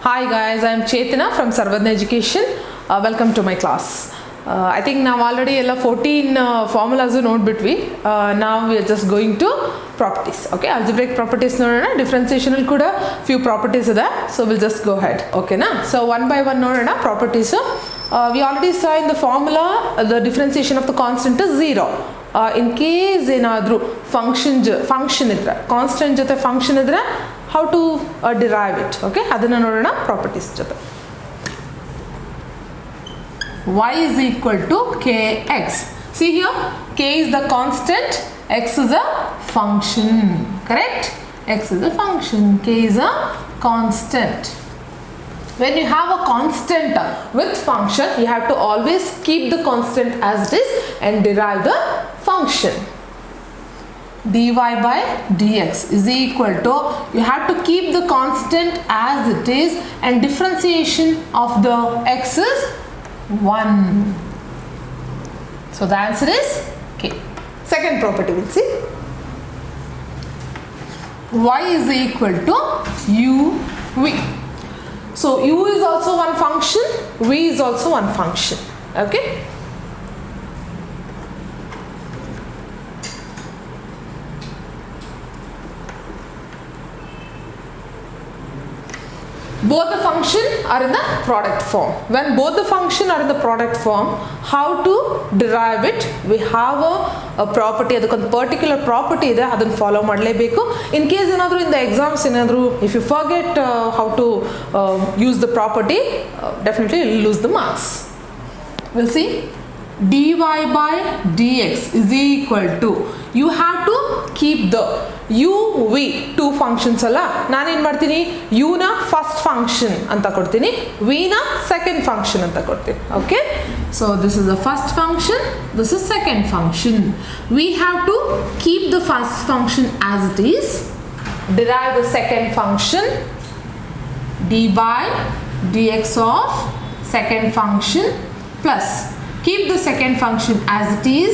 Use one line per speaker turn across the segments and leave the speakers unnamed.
Hi guys, I am Chetina from Sarvadna Education. Welcome to my class. I think now already 14 formulas note between. Now we are just going to properties. Okay, algebraic properties no differentiation kuda few properties are there. So we'll just go ahead. Okay na. So one by one no properties. We already saw in the formula the differentiation of the constant is 0. In case ಏನಾದರೂ function ಇದ್ರೆ constant ಜೊತೆ function ಇದ್ರೆ how to derive it. Okay, ಅದನ್ನ ನೋಡೋಣ properties ಜೊತೆ. Y is equal to kx. See here, k is the constant, x is a function. Correct? X is a function, k is a constant. When you have a constant with function, you have to always keep the constant as it is and derive the function. Dy by dx is equal to, you have to keep the constant as it is and differentiation of the x is 1. So the answer is k. Second property we'll see. Y is equal to uv. So u is also one function, v is also one function. Okay. Both the function are in the product form. When both the function are in the product form, how to derive it? We have a property, a particular property ಇದೆ ಅದನ್ನು follow ಮಾಡಲೇಬೇಕು. In case ಏನಾದರೂ in the exams ಏನಾದರೂ if you forget how to use the property, definitely you will lose the marks. We'll see. Dy by dx is equal to, you have to keep the u v two functions ಅಲ್ಲ, ನಾನು ಏನು ಮಾಡ್ತೀನಿ u ನ first function ಅಂತ ಕೊಡ್ತೀನಿ, v ನ second function ಅಂತ ಕೊಡ್ತೀನಿ. Okay, so this is the first function, this is second function. We have to keep the first function as it is, derive the second function, d by dx of second function, plus keep the second function as it is,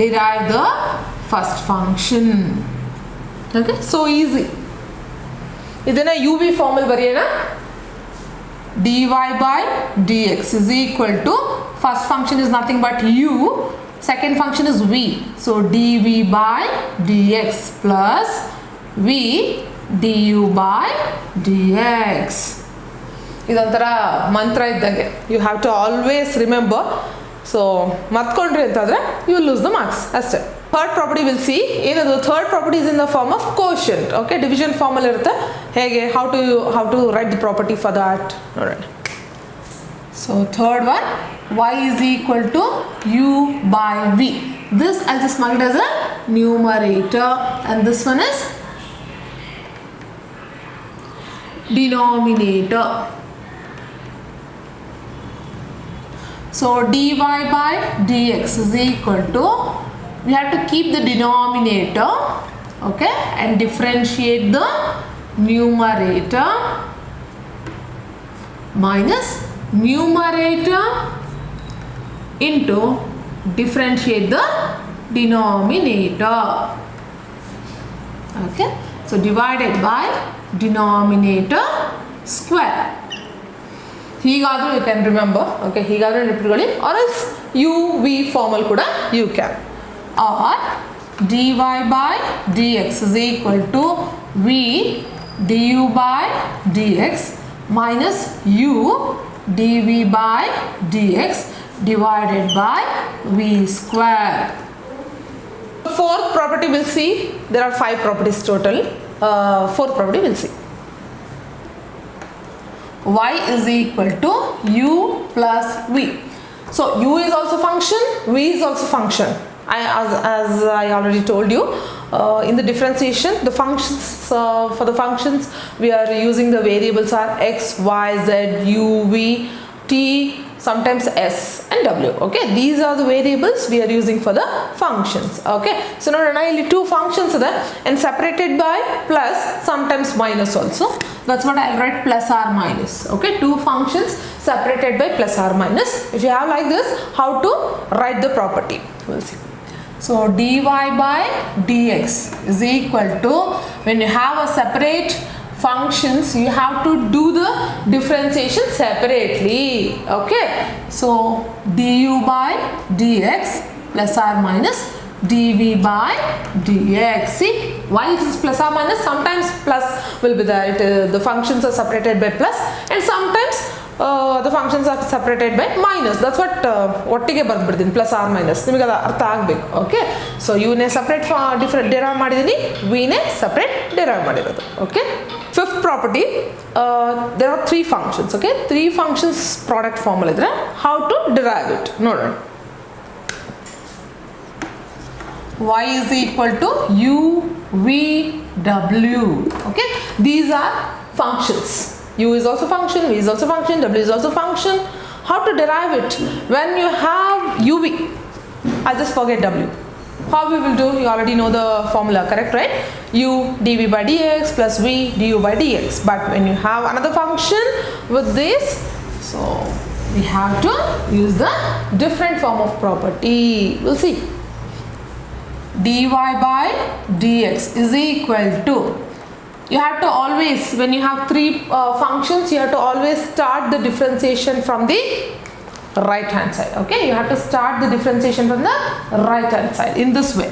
derive the first function. Okay, so easy. ಇದನ್ನ uv formal ಬರೆಯೋಣ. dy by dx is equal to, first function is nothing but u, second function is v, so dv by dx plus v du by dx. ಇದೊಂಥರ ಮಂತ್ರ ಇದ್ದಂಗೆ, you have to always remember. So ಮತ್ಕೊಂಡ್ರಿ ಅಂತಂದ್ರೆ you will lose the marks ಅಷ್ಟೇ. Third property we'll see. ಏನದು third property is in the form of quotient. Okay, division form ಅಲ್ಲಿ ಇರುತ್ತೆ. ಹೇಗೆ how to write the property for that ನೋಡೋಣ. So third one, y is equal to u by v. This I'll just mark it as a numerator and this one is denominator. So dy by dx is equal to, we have to keep the denominator, okay, and differentiate the numerator minus numerator into differentiate the denominator. Okay, so divided by denominator square. ಹೀಗಾದರೂ you can remember. Okay, ಹೀಗಾದರೂ ನೆನಪಿಟ್ಕೊಳ್ಳಿ, or else u v formal ಕೂಡ you can. Or dy by dx is equal to v du by dx minus u dv by dx divided by v square. Fourth property we'll see. There are 5 properties total. Fourth property we'll see. Y is equal to u plus v. So u is also function, v is also function. As I already told you, in the differentiation, the functions for the functions we are using, the variables are x, y, z, u, v, t, sometimes s and w. Okay, these are the variables we are using for the functions. Okay, so now only 2 functions are there and separated by plus, sometimes minus also. That's what I'll write, plus or minus. Okay, 2 functions separated by plus or minus. If you have like this, how to write the property, we'll see. So dy by dx is equal to, when you have a separate functions, you have to do the differentiation separately. Okay, so du by dx plus or minus dv by dx. See why it is plus or minus? Sometimes plus will be there. The functions are separated by plus, and sometimes the functions are separated by minus. That's what ಒಟ್ಟಿಗೆ ಬರ್ಬಿಡ್ತೀನಿ plus or minus. ನಿಮಗೆ ಅದು ಅರ್ಥ ಆಗಬೇಕು. Okay, so u ನೇ separate different derive ಮಾಡಿದ್ದೀನಿ, v ನೇ separate derive ಮಾಡಿರೋದು. Okay, fifth property, there are three functions. Okay, three functions product formula ಇದ್ರೆ how to derive it ನೋಡೋಣ. y is equal to u v w. Okay, these are functions. U is also function, v is also function, w is also function. How to derive it? When you have uv, I just forget w. How we will do? You already know the formula, correct, right? U dv by dx plus v du by dx. But when you have another function with this, so we have to use the different form of property. We'll see. dy by dx is equal to, you have to always, when you have three functions, you have to always start the differentiation from the right hand side. Okay, you have to start the differentiation from the right hand side in this way.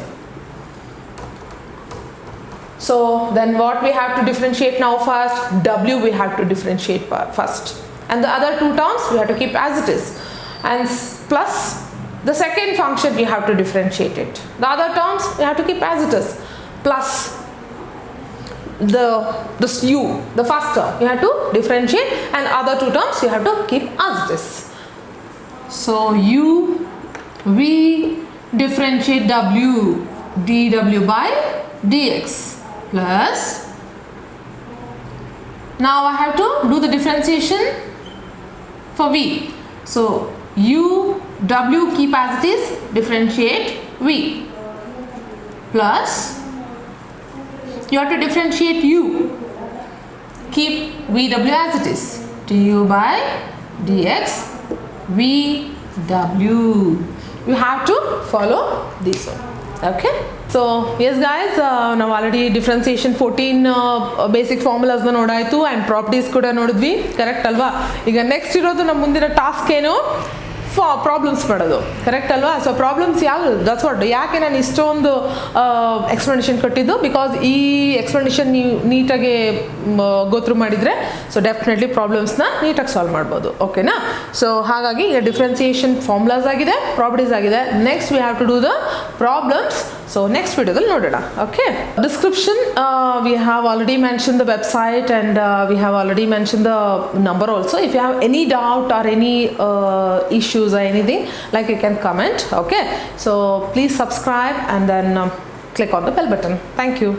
So then what we have to differentiate now first? W we have to differentiate first, and the other two terms we have to keep as it is, and plus the second function we have to differentiate it. The other terms we have to keep as it is, plus this u, the first term you have to differentiate, and other two terms you have to keep as it is. So u v differentiate w dw by dx plus, now I have to do the differentiation for v. So u w keep as it is, differentiate v, plus you have to differentiate u, keep vw as it is, du by dx vw. You have to follow this one. Okay, so yes guys, ನಾವು already differentiation 14 basic ಫಾರ್ಮುಲಾಸ್ನ ನೋಡಾಯಿತು and properties ಕೂಡ ನೋಡಿದ್ವಿ, correct ಅಲ್ವಾ? ಈಗ next ಇರೋದು ನಮ್ಮ ಮುಂದಿನ ಟಾಸ್ಕ್ ಏನು? ಪ್ರಾಬ್ಲಮ್ಸ್ ಮಾಡೋದು, ಕರೆಕ್ಟ್ ಅಲ್ವಾ? ಸೊ ಪ್ರಾಬ್ಲಮ್ಸ್ ಯಾವುದು? That's what. ಯಾಕೆ ನಾನು ಇಷ್ಟೊಂದು ಎಕ್ಸ್ಪ್ಲನೇಷನ್ ಕೊಟ್ಟಿದ್ದು? ಬಿಕಾಸ್ ಈ ಎಕ್ಸ್ಪ್ಲನೇಷನ್ ನೀವು ನೀಟಾಗಿ ಗೋತ್ರು ಮಾಡಿದರೆ ಸೊ ಡೆಫಿನೆಟ್ಲಿ ಪ್ರಾಬ್ಲಮ್ಸ್ನ ನೀಟಾಗಿ ಸಾಲ್ವ್ ಮಾಡ್ಬೋದು. ಓಕೆನಾ? ಸೊ ಹಾಗಾಗಿ ಈಗ ಡಿಫ್ರೆನ್ಸಿಯೇಷನ್ ಫಾರ್ಮುಲಾಸ್ ಆಗಿದೆ, ಪ್ರಾಪರ್ಟೀಸ್ ಆಗಿದೆ. Next we have to do the problems. So next ವಿಡಿಯೋದಲ್ಲಿ ನೋಡೋಣ. Okay, description we have already mention the website and we have already mention the number also. If you have any doubt or any issues or anything, like, you can comment. Okay, so please subscribe and then click on the bell button. Thank you.